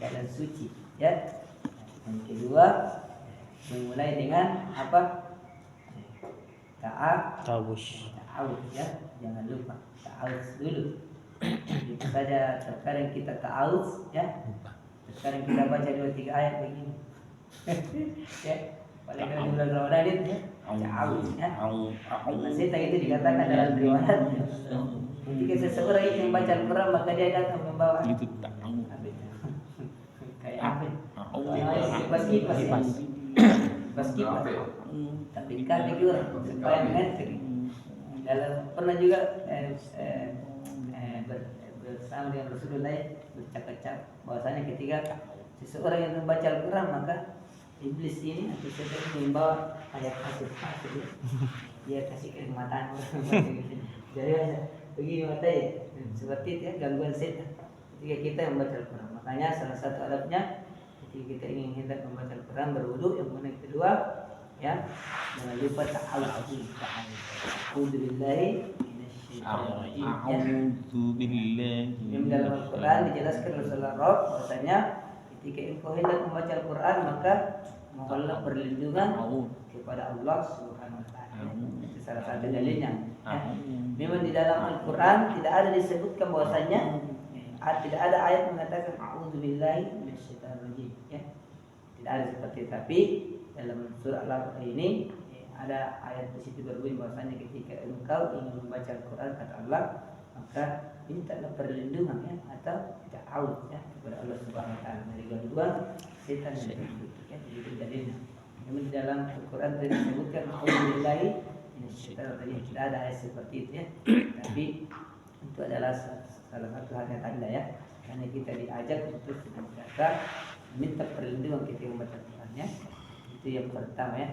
keadaan suci, ya. Yang kedua, memulai dengan apa? Tawus. Ta'awudz, ya. Jangan lupa ta'awudz dulu. Itu saja terkadang kita ta'awudz, ya. Terkadang kita baca 2-3 ayat begini. Ya. Paling kalau di bulan Ramadan itu ya, ta'awudz, ya. Masih itu dikatakan dalam riwayat. Ketika seseorang itu membaca Al-Quran maka dia datang membawa Itu ta'awudz. kayak apa? Kipas. Tapi kan itu supaya mengerti. Dalam pernah juga bersama dengan Rasulullah bercakap bahwasanya ketika seseorang yang membaca Al-Quran maka iblis ini atau setan membawa ayat hasud dia kasih kenikmatan. Jadi begini matanya seperti itu ya, gangguan setan ketika kita membaca Al-Quran. Makanya salah satu adabnya ketika kita ingin hendak membaca Al-Quran berwudu, yang kedua ya jangan lupa ta'awudz. A'udzu billahi A'udzu billahi. Dalam Al-Quran dijelaskan Rasulullah bahwasanya ketika engkau hendak membaca Al-Quran maka mohonlah perlindungan kepada Allah Subhanahu wa taala. Itu salah satu dalilnya. Memang di dalam Al-Quran tidak ada disebutkan bahwasanya tidak ada ayat mengatakan a'udzu billahi minasyaitonir rajim, ya. Tidak ada seperti itu. Tapi dalam surah Al-Baqarah ini ada ayat di situ berbunyi bahwasanya ketika engkau ingin membaca Al-Quran kata Allah maka mintalah perlindungan ya atau ta'awudz ya kepada Allah Subhanahu wa taala dari gangguan setan yang terkutuk ya. Itu dalilnya. Memang di dalam Al-Quran tidak disebutkan a'udzubillahi minasyaitonir rajim. Tidak ada ayat seperti itu ya. Tapi itu adalah salah satu hal yang tanda ya. Karena kita diajak untuk senantiasa minta perlindungan ketika membaca Al-Quran ya. Itu yang pertama ya.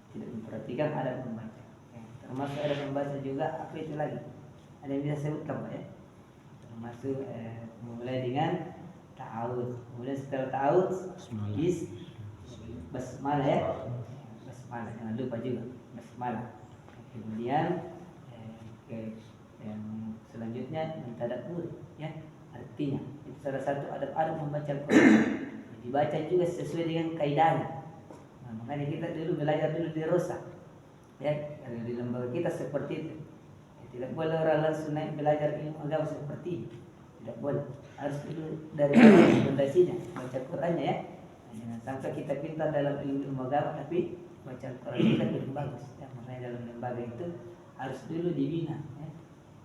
Tidak memperhatikan adab membaca ya. Termasuk adab membaca juga apa itu lagi? Ada yang bisa sebutkan Pak ya? Termasuk mulai dengan ta'awudz. Kemudian setelah ta'awudz basmalah ya. Basmalah jangan lupa juga basmalah. Kemudian yang selanjutnya mentadabbur ya. Artinya itu salah satu adab-adab membaca Al-Quran. Dibaca juga sesuai dengan kaidahnya. Nah, makanya kita dulu belajar dulu di Rosa ya, kalau di lembaga kita seperti itu ya, tidak boleh orang langsung naik belajar ilmu agama seperti itu, tidak boleh, harus dulu dari fondasinya baca Qurannya ya. Nah, jangan sampai kita pintar dalam ilmu agama tapi baca Quran kita belum bagus ya. Makanya dalam lembaga itu harus dulu dibina ya.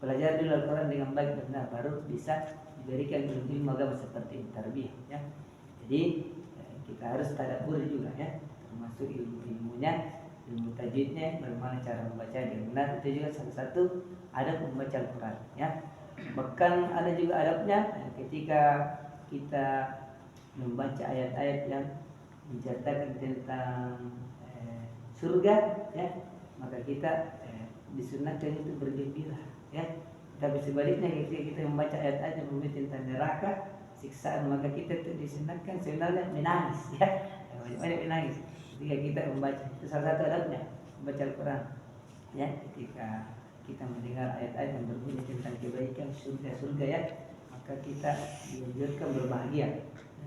Belajar dulu Al-Quran dengan baik benar baru bisa diberikan ilmu agama seperti tarbiyah ya. Jadi kita harus tadabbur juga ya, termasuk ilmunya, ilmu tajwidnya, bagaimana cara membaca dengan benar. Itu juga salah satu adab membaca Al-Quran ya. Bahkan ada juga adabnya ketika kita membaca ayat-ayat yang menceritakan tentang surga ya, maka kita disunahkan itu bergembira ya. Tapi sebaliknya ketika kita membaca ayat-ayat yang membahas tentang neraka, siksaan, maka kita itu disunahkan sebenarnya menangis ya. Banyak menangis ketika kita membaca. Itu salah satu adabnya membaca Al-Quran ya. Ketika kita mendengar ayat-ayat yang berbunyi tentang kebaikan surga ya, maka kita dianjurkan berbahagia.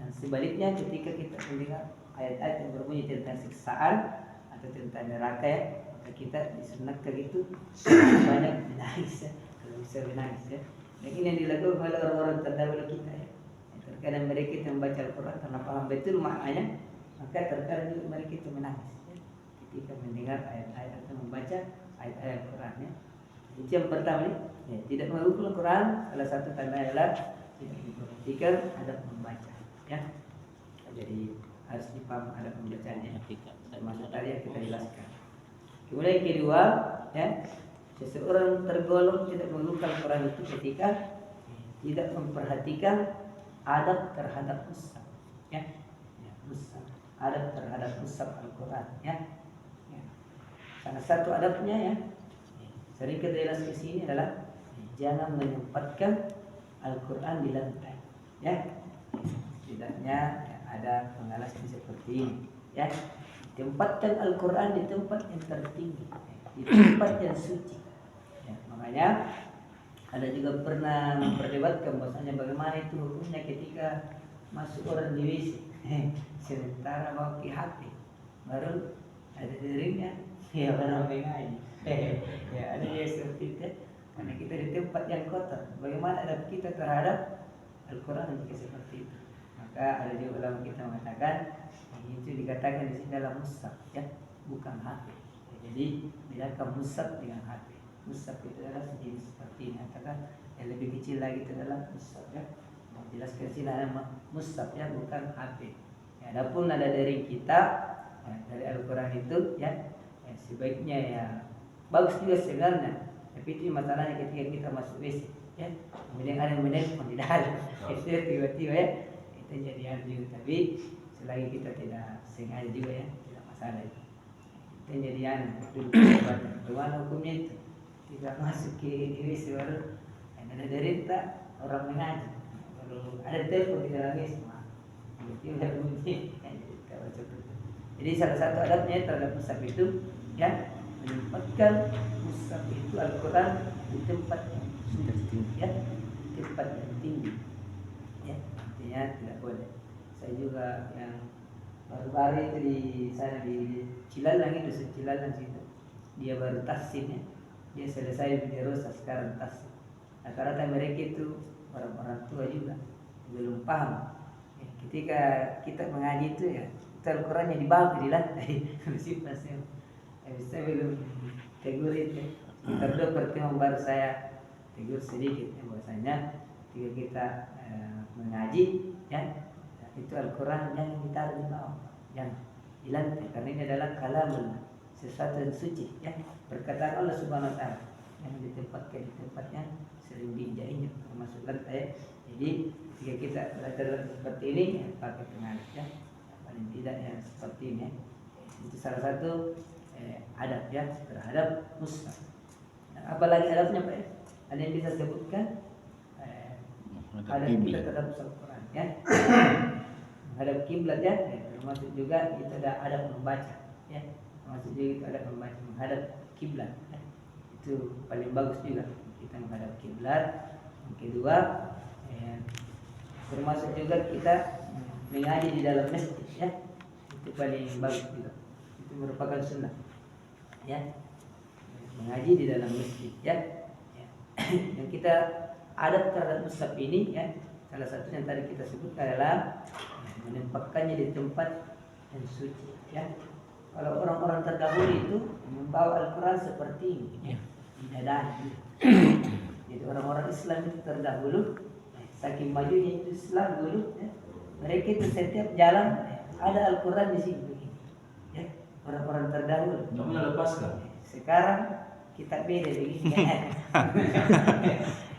Dan sebaliknya ketika kita mendengar ayat-ayat yang berbunyi tentang siksaan atau tentang neraka ya, maka kita disunahkan itu banyak menangis ya, kalau bisa menangis ya. Dan ini yang dilakukan oleh orang-orang terdahulu kita ya. Terkadang mereka itu membaca Al-Quran karena paham betul maknanya, maka terkadang juga mereka itu menangis ya, ketika mendengar ayat-ayat atau membaca ayat-ayat Al-Quran ya. Itu yang pertama ya, tidak mengukur Al-Quran salah satu tanda adalah tidak diperhatikan adab membaca ya. Jadi harus dipaham adab membacanya termasuk tadi yang kita jelaskan. Kemudian yang kedua ya, seseorang tergolong tidak mengukur Al-Quran itu ketika tidak memperhatikan adab terhadap mushaf ya. Mushaf, adab terhadap mushaf Al-Quran ya. Salah satu adabnya ya, sering kita jelas ke sini adalah jangan menempatkan Al-Quran di lantai ya. Setidaknya ya, ada pengalasnya seperti ini ya. Tempatkan Al-Quran di tempat yang tertinggi, di tempat yang suci ya. Makanya ada juga pernah memperdebatkan bahwasanya bagaimana itu hukumnya ketika masuk orang di WC, sementara bawa ke HP, baru ada deringnya, ya orang mengaji. Ya ada yang seperti itu, karena kita di tempat yang kotor. Bagaimana adab kita terhadap Al-Quran jika seperti itu? Maka ada juga ulama kita mengatakan itu dikatakan di sini dalam mushaf, ya, bukan HP. Ya, jadi bedakan mushaf dengan HP. Mushaf itu adalah sejenis seperti ini, katakan yang lebih kecil lagi itu adalah mushaf, ya. Jelaskan sini nama mushaf, ya, bukan HP. Ya, adapun ada dari kita, ya, dari Al-Quran itu, ya, sebaiknya ya bagus juga sebenarnya. Tapi itu masalahnya ketika kita masuk WC, ya, kemudian ada yang menelpon di dalam, itu tiba-tiba, ya, itu jadi anjing. Tapi selagi kita tidak sengaja juga, ya, tidak masalah itu. Itu jadi anjing. Bagaimana hukumnya itu? Tidak masuk ke WC baru ada derita orang mengaji. Ada telepon di dalam semua, tiba-tiba bunyi. Jadi salah satu adabnya terhadap mushaf itu, ya, menempatkan mushaf itu Al-Quran di tempat yang suci, ya, tempat yang tinggi, ya, artinya tidak boleh. Saya juga yang baru-baru itu di sana di Cilalang itu, Cilalang situ, dia baru tahsin, ya, dia selesai di Rosa sekarang tahsin. Rata-rata mereka itu orang-orang tua juga belum paham, ya, ketika kita mengaji itu, ya, kita Al-Qurannya di bawah di lantai masih saya belum tegur itu, sekitar 2 pertemuan baru saya tegur sedikit, ya, bahwasanya ketika kita mengaji, ya, itu Al-Quran jangan ditaruh di bawah, jangan di lantai, karena ini adalah kalamullah, sesuatu yang suci, ya, perkataan Allah Subhanahu Wa Taala, yang ditempatkan di tempat yang sering diinjak-injak termasuk lantai. Jadi jika kita belajar seperti ini, ya, pakai pengalis, ya, paling tidak ya seperti ini, ya. Itu salah satu adab, ya, terhadap mushaf. Nah, apalagi adabnya Pak? Ada yang bisa sebutkan? Adab kita terhadap Al-Quran, ya. Menghadap kiblat, ya, termasuk juga itu ada adab membaca, ya, termasuk juga itu adab membaca menghadap kiblat, ya. Itu paling bagus juga kita menghadap kiblat. Yang kedua, ya, termasuk juga kita mengaji di dalam masjid, ya, itu paling bagus juga, itu merupakan sunnah, ya, mengaji di dalam masjid, ya, ya. Yang kita adab terhadap mushaf ini, ya, salah satu yang tadi kita sebut adalah menempatkannya di tempat yang suci, ya. Kalau orang-orang terdahulu itu membawa Al-Quran seperti ini, ya, di dadanya. Jadi orang-orang Islam itu terdahulu, saking majunya itu Islam dulu, ya, mereka itu setiap jalan ada Al-Quran di sini, ya, orang-orang terdahulu. Kamu lepaskan. Sekarang kita beda begini.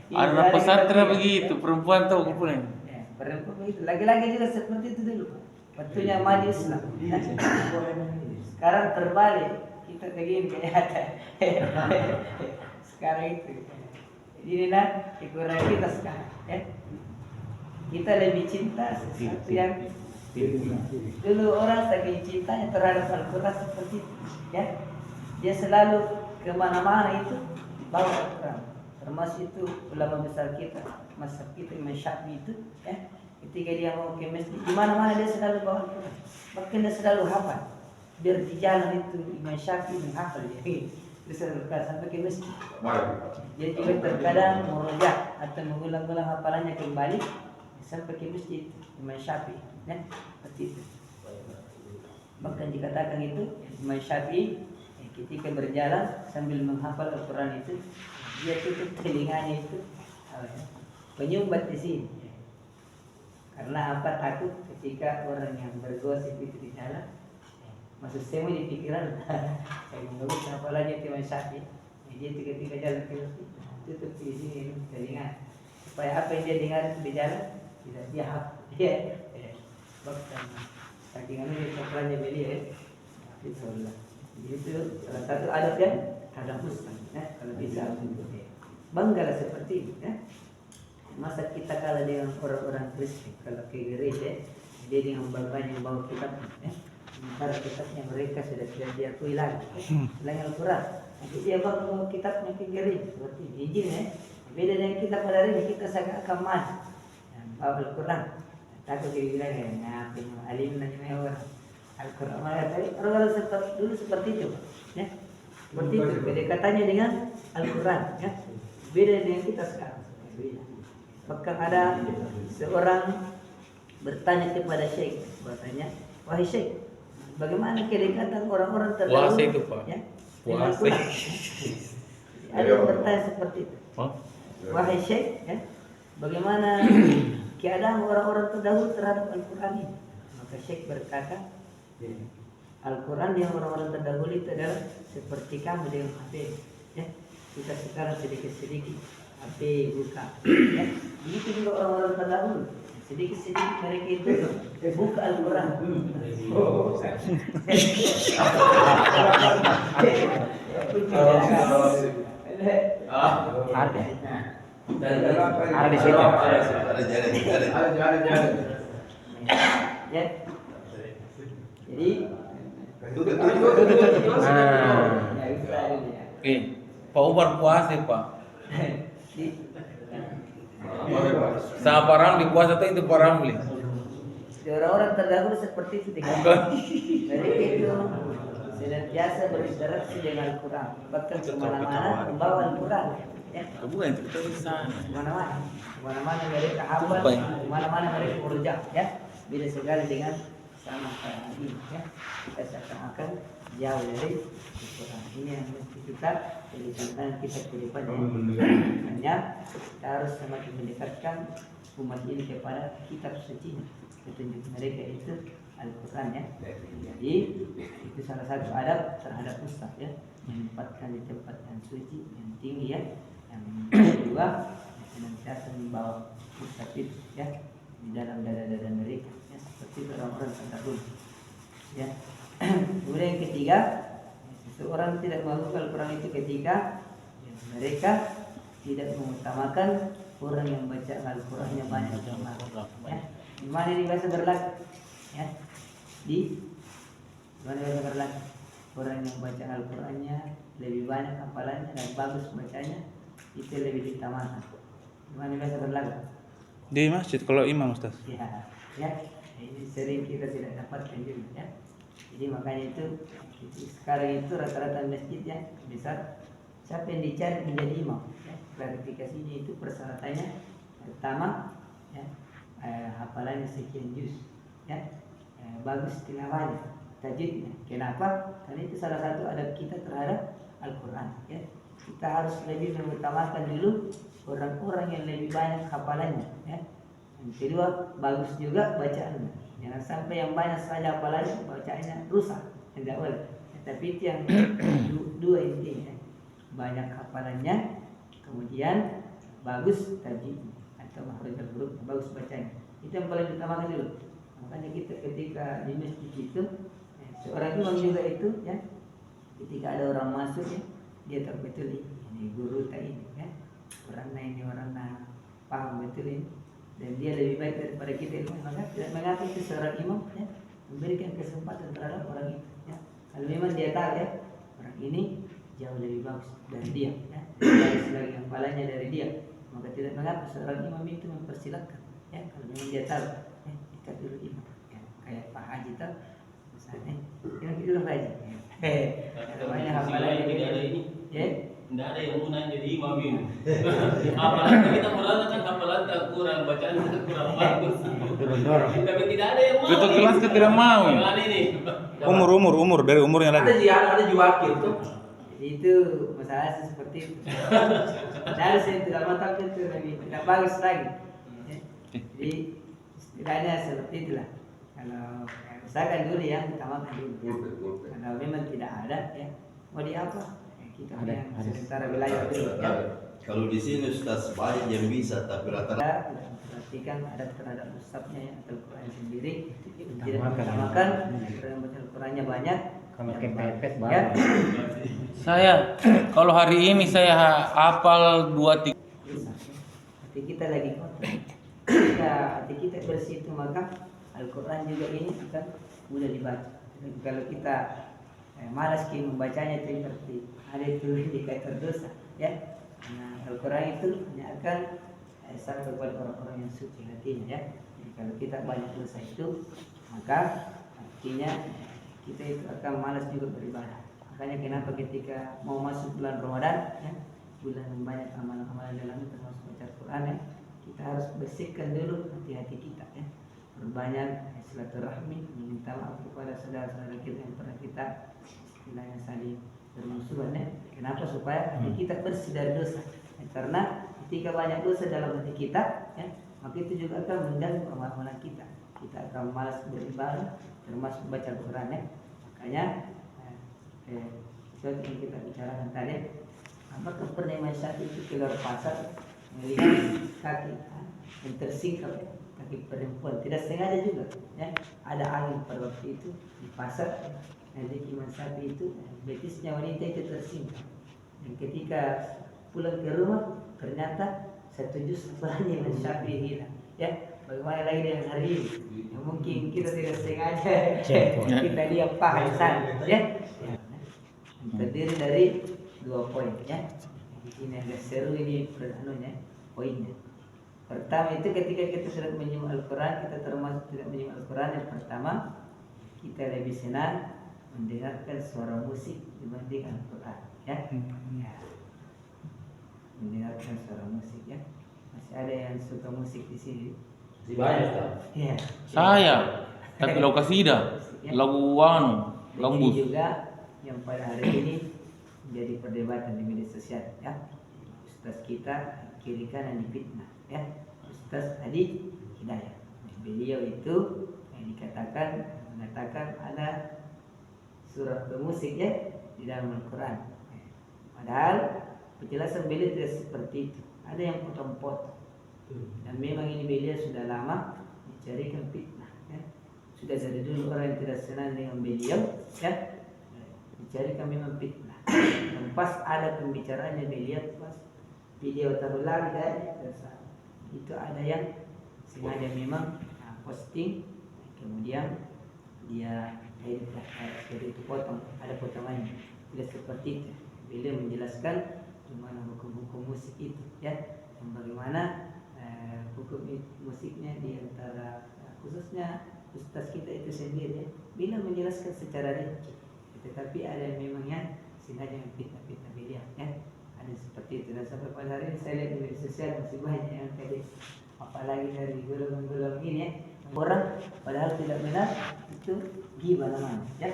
Anak pesantren begitu, perempuan tahu kumpulan. Ya, perempuan begitu, laki-laki juga seperti itu dulu. Waktunya maju Islam. Sekarang terbalik, kita begini kayak sekarang itu. Jadi nah, kekurangan kita sekarang, ya. Kita lebih cinta sesuatu yang dulu orang saking cintanya terhadap Al-Quran seperti itu, ya. Dia selalu kemana-mana itu bawa Al-Quran. Termasuk itu ulama besar kita, mazhab kita Imam Syafi'i itu, ya. Ketika dia mau ke masjid, di mana-mana dia selalu bawa Al-Quran. Bahkan dia selalu hafal. Biar di jalan itu Imam Syafi'i menghafal dia. Dia selalu sampai ke masjid. Dia juga terkadang merujak atau mengulang-ulang hafalannya kembali sampai ke masjid Imam Syafi'i, ya, seperti itu. Bahkan dikatakan itu Imam Syafi'i ketika berjalan sambil menghafal Al-Quran itu, dia tutup telinganya itu, penyumbat di sini. Karena apa? Takut ketika orang yang bergosip itu di jalan masuk semua di pikiran. Saya menurut hafalannya Imam Syafi'i, dia ketika jalan ke masjid tutup di sini telinga supaya apa yang dia dengar di jalan tidak dia hafal. Dia bahkan saking ini hafalannya beliau, itu Allah. Itu salah satu adab yang ada Muslim, ya, kalau bisa banggalah seperti ini, ya. Masa kita kalah dengan orang-orang Kristen kalau ke gereja, dia dengan bangganya bawa kitab, ya. Sementara kitabnya mereka sudah tidak diakui lagi, selain Al-Quran. Nanti dia bawa kitabnya ke gereja seperti Injil, ya. Beda dengan kita pada hari ini, kita sangat akan maju, ya, bawa Al-Quran. takut dibilang ya ngapain alim nanya mewah Al-Quran malah tadi orang seperti dulu seperti itu ya seperti itu pendekatannya dengan Al-Quran ya beda dengan kita sekarang beda. Bahkan ada seorang bertanya kepada Syekh bahasanya wahai Syekh bagaimana kedekatan orang-orang terdahulu Puasa itu, Pak. ya Puasa. Al-Quran ada yang bertanya seperti itu Oh, wahai Syekh ya bagaimana keadaan orang-orang terdahulu terhadap Al-Quran ini maka Syekh berkata Al-Quran yang orang-orang terdahulu itu adalah seperti kamu dengan HP ya kita sekarang sedikit-sedikit HP buka ya begitu juga orang-orang terdahulu sedikit-sedikit mereka itu buka Al-Quran Ada di situ. Ya. Jadi ya bisa ini ya. oke. Pak Umar puasa, Pak. Sama Pak Ramli puasa tuh itu Pak Ramli. Orang-orang terdahulu seperti itu dengan Bukan. mereka itu senantiasa berinteraksi dengan Al-Quran bahkan kemana-mana membawa Al-Quran ya Bukan itu kita bisa. kemana-mana mereka hafal Apa ya? kemana-mana mereka merujak ya beda sekali dengan sama sekarang ini ya kita seakan-akan jauh dari Al-Quran ini yang mesti kita pelajari kita ke depan ya hanya kita harus semakin mendekatkan umat ini kepada kitab suci petunjuk mereka itu Al-Quran ya jadi itu salah satu adab terhadap ustaz ya menempatkan di tempat yang suci yang tinggi ya yang kedua senantiasa membawa ustaz itu ya di dalam dada-dada mereka ya seperti orang-orang terdahulu ya kemudian yang ketiga seseorang tidak mengaku Al-Quran itu ketika ya, mereka tidak mengutamakan orang yang baca Al-Qurannya banyak ya di mana ini bahasa berlaku ya di mana bahasa berlaku orang yang baca Al-Qurannya lebih banyak hafalannya dan bagus bacanya itu lebih diutamakan di mana bahasa berlaku Di masjid kalau imam Ustaz. ya ini sering kita tidak dapatkan juga ya jadi makanya itu sekarang itu rata-rata masjidnya besar siapa yang dicari menjadi imam ya klarifikasinya itu persyaratannya pertama ya hafalannya sekian juz ya bagus tilawahnya tajwidnya kenapa karena itu salah satu adab kita terhadap Al-Quran ya kita harus lebih mengutamakan dulu orang-orang yang lebih banyak hafalannya ya yang kedua bagus juga bacaannya jangan sampai yang banyak saja hafalannya bacaannya rusak tidak boleh tapi itu yang dua intinya banyak hafalannya kemudian bagus tajwidnya atau makhraj huruf bagus bacanya itu yang paling diutamakan dulu makanya kita ketika di masjid itu seorang imam juga itu ya ketika ada orang masuk ya dia tahu betul ini guru tak ini ya orang ini orang paham betul ini dan dia lebih baik daripada kita ilmu maka tidak mengapa itu seorang imam ya memberikan kesempatan terhadap orang itu ya kalau memang dia tahu ya orang ini jauh lebih bagus dari dia ya dari selagi hafalannya dari dia maka tidak mengapa seorang imam itu mempersilakan ya kalau memang dia tahu ya kita dulu imam ya, kayak Pak Haji tahu misalnya yang dulu Pak Haji namanya hafalannya tidak ada ini ya tidak ada yang mau nanya jadi imam ini apalagi kita merasa kan hafalan tak kurang bacaan tak kurang bagus tapi tidak ada yang mau Itu kelas kan tidak mau. gimana ini Umur dari umurnya ada lagi. ada wakil tuh jadi itu masalah seperti itu dari saya tidak mantap itu lebih tidak bagus lagi ya. Jadi setidaknya seperti itulah kalau misalkan dulu yang utamakan dulu kalau memang tidak ada ya mau di apa ya, kita yang sementara wilayah dulu ya Kalau di sini Ustaz banyak yang bisa tapi rata-rata kita perhatikan adat terhadap ustadznya ya Al-Quran sendiri tidak mengutamakan yang baca Al-Qurannya banyak Kalau yang kepepet bagus, ya. Saya kalau hari ini saya hafal 2 3 Bisa. Hati kita lagi kotor. Ketika hati kita bersih itu maka Al-Quran juga ini akan mudah dibaca. Dan kalau kita malas membacanya itu seperti ada itu indikator dosa, ya. Nah, Al-Quran itu hanya akan sampai kepada orang-orang yang suci hatinya, ya. Kalau kita banyak dosa itu, maka artinya kita itu akan malas juga beribadah. Makanya kenapa ketika mau masuk bulan Ramadan, ya, bulan yang banyak amalan-amalan dalam itu termasuk baca Quran, ya, kita harus bersihkan dulu hati-hati kita, ya. Berbanyak silaturahmi, meminta maaf kepada saudara-saudara kita yang pernah kita istilahnya saling bermusuhan, ya. Kenapa? Supaya hati kita bersih dari dosa, ya, karena ketika banyak dosa dalam hati kita, ya, maka itu juga akan mengganggu amalan kita. Kita akan malas beribadah, termasuk baca Quran, ya. Makanya seperti yang kita bicarakan tadi, apakah pernah Imam Syafi'i itu keluar pasar melihat kaki yang tersingkap, ya, kaki perempuan, tidak sengaja juga, ya, ada angin pada waktu itu di pasar, jadi Imam Syafi'i itu betisnya wanita itu tersingkap, dan ketika pulang ke rumah ternyata satu juz Al-Quran Imam Syafi'i hilang, ya. Bagaimana lagi dengan hari ini? Ya, mungkin kita tidak sengaja kita lihat paha di sana, ya. Terdiri dari 2 poin, ya. Di sini agak seru ini poinnya. Pertama itu ketika kita sudah menyimak Al-Quran, kita termasuk tidak menyimak Al-Quran. Yang pertama, kita lebih senang mendengarkan suara musik dibanding Al-Quran, ya. Mendengarkan suara musik, ya. Masih ada yang suka musik di sini? Banyak tak? Ya. Saya, tapi lagu kasida, lagu gambus. Ini juga yang pada hari ini menjadi perdebatan di media sosial, ya. Ustaz kita kiri kanan difitnah, ya. Ustaz Adi Hidayat, beliau itu yang mengatakan ada surah bermusik, ya, di dalam Al-Quran. Padahal penjelasan beliau tidak seperti itu. Ada yang potong-potong. Dan memang ini beliau sudah lama mencarikan fitnah, ya. Sudah dari dulu orang yang tidak senang dengan beliau, ya, mencarikan memang fitnah. Dan pas ada pembicaraannya beliau taruh lari dari itu ada yang sengaja memang posting, kemudian dia dari itu potong, ada potongannya. Tidak seperti itu. Beliau menjelaskan gimana hukum-hukum musik itu, ya, dan bagaimana hukum musiknya di antara khususnya ustaz kita itu sendiri, ya. Bila menjelaskan secara rinci, tetapi ada yang memang yang sengaja memfitnah beliau, ya. Ada seperti itu. Dan sampai pada hari ini saya lihat di media sosial masih banyak yang tadi, apalagi dari golongan-golongan ini, ya, orang padahal tidak benar itu ghibah namanya, ya.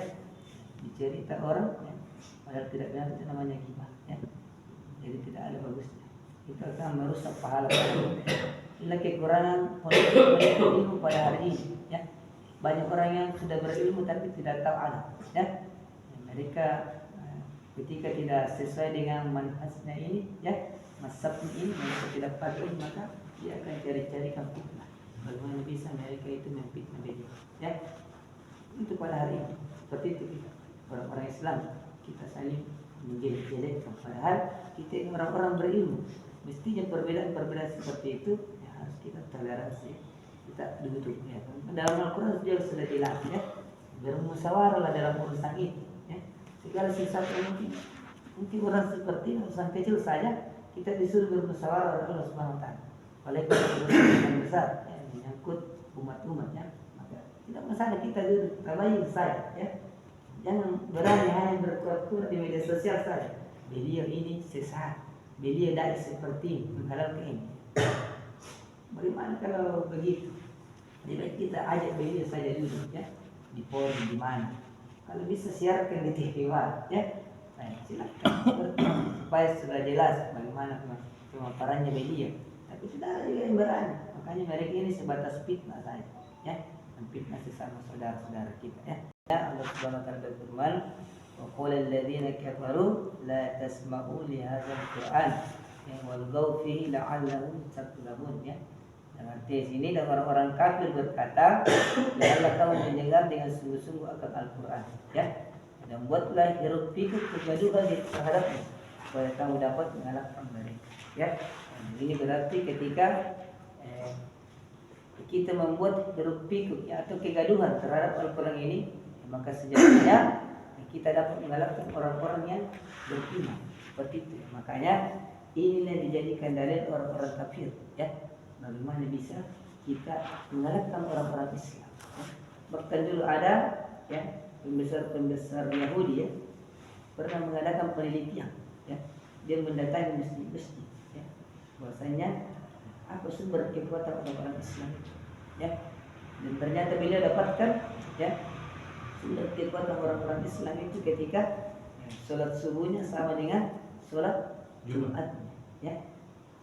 Dicerita orang, ya, padahal tidak benar itu namanya ghibah, ya. Jadi tidak ada bagusnya. Itu akan merusak pahala. Inilah kekurangan ilmu pada hari ini, ya. Banyak orang yang sudah berilmu tapi tidak tahu adab, ya. Mereka ketika tidak sesuai dengan manhajnya ini, ya, mazhabnya ini, mereka tidak patuh, maka dia akan cari-carikan fitnah. Bagaimana bisa mereka itu memfitnah beliau, ya. Itu pada hari ini seperti itu kita orang-orang Islam, kita saling menjelek-jelekkan, padahal kita ini orang-orang berilmu. Mestinya perbedaan seperti itu, ya, harus kita toleransi, kita duduk, ya. Dalam Al-Quran sudah dilatih, ya, bermusyawarahlah dalam urusan itu, ya. Segala sesuatu mungkin orang seperti urusan kecil saja kita disuruh bermusyawarah oleh Allah Subhanahu Wa Taala. Oleh urusan besar, ya, menyangkut umat-umatnya, maka tidak masalah kita duduk, tabayun saya, ya. Jangan berani hanya berkuat-kuat di media sosial saja. Beliau ini sesat, beliau dari seperti menghalalkan ini. Bagaimana kalau begitu? Lebih baik kita ajak beliau saja dulu, ya, di forum di mana. Kalau bisa siarkan di TV, ya. Nah, silakan supaya sudah jelas bagaimana pemaparannya beliau. Tapi tidak ada juga yang berani. Makanya mereka ini sebatas fitnah saja, ya, fitnah sesama saudara-saudara kita, ya. Allah Subhanahu wa taala berfirman, "Wa qala alladziina kafaru la tasma'u li hadzal Qur'an walghaw fihi la'allahum taghlibun," ya. Dan arti sini dan orang-orang kafir berkata, "Janganlah kamu mendengar dengan sungguh-sungguh akan Al-Qur'an," ya. Dan buatlah hiruk pikuk kegaduhan di terhadapnya supaya kamu dapat mengalahkan mereka, ya. Dan ini berarti ketika kita membuat hiruk pikuk, ya, atau kegaduhan terhadap Al-Qur'an ini, maka sejatinya kita dapat mengalahkan orang-orang yang beriman. Seperti itu. Makanya inilah dijadikan dalil orang-orang kafir, ya. Bagaimana bisa kita mengalahkan orang-orang Islam. Ya. Bahkan dulu ada ya pembesar Yahudi ya pernah mengadakan penelitian ya, dia mendatangi masjid-masjid ya, bahwasanya apa sumber kekuatan orang-orang Islam ya, dan ternyata beliau dapatkan ya sumber kekuatan orang-orang Islam itu ketika ya, sholat subuhnya sama dengan sholat Jumat ya,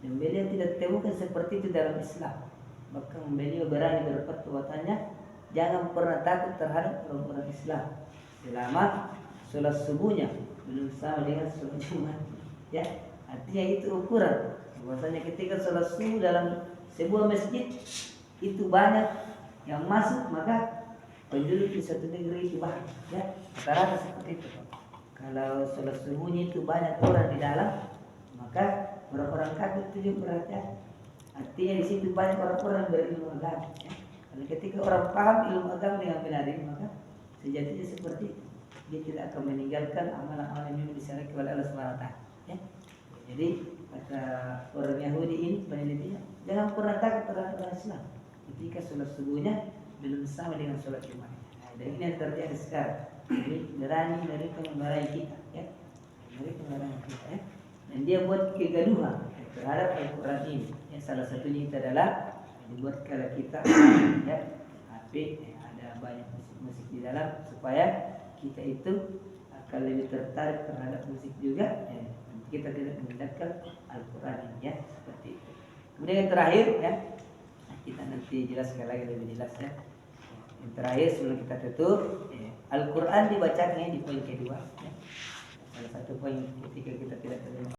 dan beliau tidak temukan seperti itu dalam Islam. Bahkan beliau berani berfatwanya jangan pernah takut terhadap orang-orang Islam selama sholat subuhnya belum sama dengan sholat Jumat ya. Artinya itu ukuran bahwasanya ketika sholat subuh dalam sebuah masjid itu banyak yang masuk, maka penduduk di suatu negeri itu banyak ya, rata-rata seperti itu. Kalau sholat subuhnya itu banyak orang di dalam, maka orang-orang kafir itu juga perhatian. Artinya di situ banyak orang-orang berilmu agama ya. Kalau ketika orang paham ilmu agama dengan benar, maka sejatinya seperti itu. Dia tidak akan meninggalkan amalan-amalan yang disyariatkan oleh Allah SWT ya. Jadi kata orang Yahudi ini penelitinya, jangan pernah takut terhadap orang Islam ketika sholat subuhnya belum sama dengan sholat Jumat. Nah, dan ini yang terjadi sekarang. Jadi berani mereka memarahi kita ya, mereka memarahi kita ya. Dan dia buat kegaduhan terhadap Al-Quran ini ya, salah satunya itu adalah dibuat kalau kita ya HP ya, ada banyak musik-musik di dalam supaya kita itu akan lebih tertarik terhadap musik juga ya. Kita tidak mendapatkan Al-Quran ya, seperti itu. Kemudian yang terakhir ya, kita nanti jelaskan lagi lebih jelas ya. Yang terakhir sebelum kita tutup ya, Al-Quran dibacakan di poin kedua ya. Salah satu poin ketika kita tidak terima